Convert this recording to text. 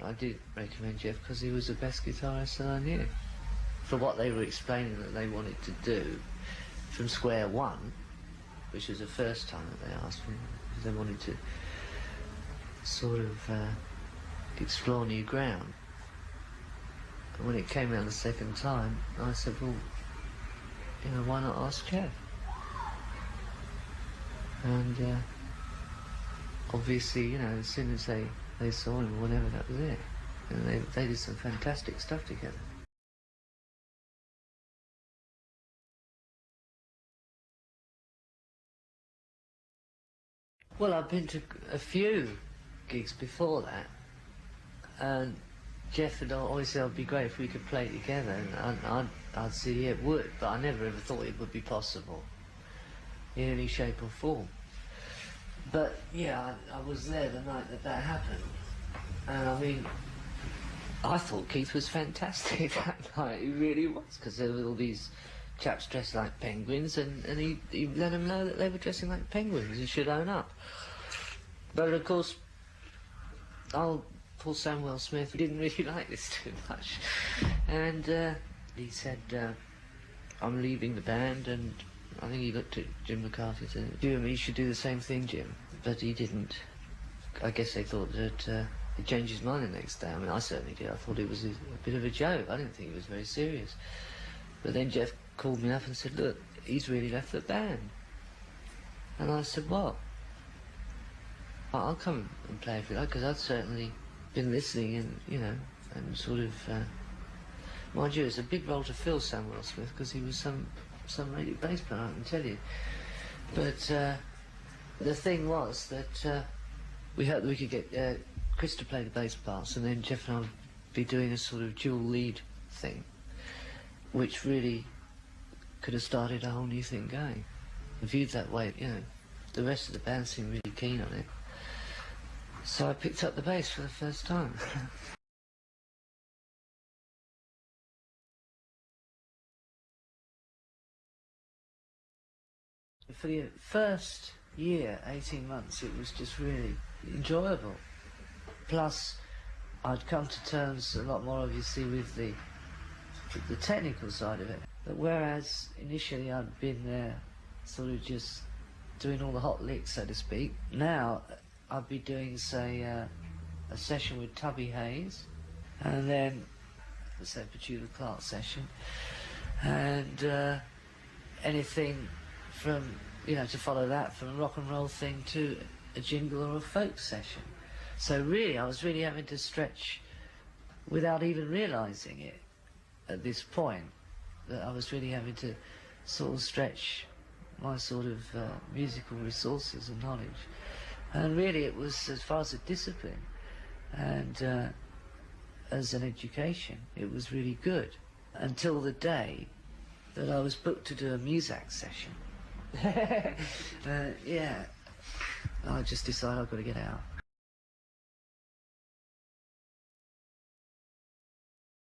I did recommend Jeff because he was the best guitarist that I knew. For what they were explaining that they wanted to do from square one, which was the first time that they asked me, because they wanted to sort of explore new ground. And when it came around the second time, I said, well, you know, why not ask Jeff? And obviously, you know, as soon as they saw him or whatever, that was it. And they did some fantastic stuff together. Well, I've been to a few gigs before that, and Jeff had always said it'd be great if we could play together, and I'd say yeah, it would, but I never ever thought it would be possible in any shape or form. But yeah, I was there the night that happened, and I mean, I thought Keith was fantastic that night. He really was, because there were all these chaps dressed like penguins, and he let them know that they were dressing like penguins and should own up. But of course, old Paul Samwell Smith didn't really like this too much, and he said, I'm leaving the band, and I think he looked at Jim McCarthy and said, Jim, you should do the same thing, Jim. But he didn't. I guess they thought that he changed his mind the next day. I mean, I certainly did. I thought it was a bit of a joke. I didn't think it was very serious. But then Jeff called me up and said, look, he's really left the band. And I said, what? I'll come and play if you like, because I'd certainly been listening and, you know, and sort of, mind you, it's a big role to fill, Samwell Smith, because he was some radio bass player, I can tell you. But the thing was that we hoped that we could get Chris to play the bass parts, and then Jeff and I would be doing a sort of dual lead thing, which really could have started a whole new thing going. Viewed that way, you know, the rest of the band seemed really keen on it. So I picked up the bass for the first time. For the first year, 18 months, it was just really enjoyable. Plus, I'd come to terms a lot more obviously with the technical side of it. But whereas initially I'd been there sort of just doing all the hot licks, so to speak, now I'd be doing, say, a session with Tubby Hayes, and then, say, a Petula Clark session, and anything from, you know, to follow that, from a rock and roll thing to a jingle or a folk session. So really, I was really having to stretch, without even realising it at this point, that I was really having to sort of stretch my sort of musical resources and knowledge. And really it was, as far as a discipline and as an education, it was really good. Until the day that I was booked to do a Muzak session. Yeah, I just decided I've got to get out.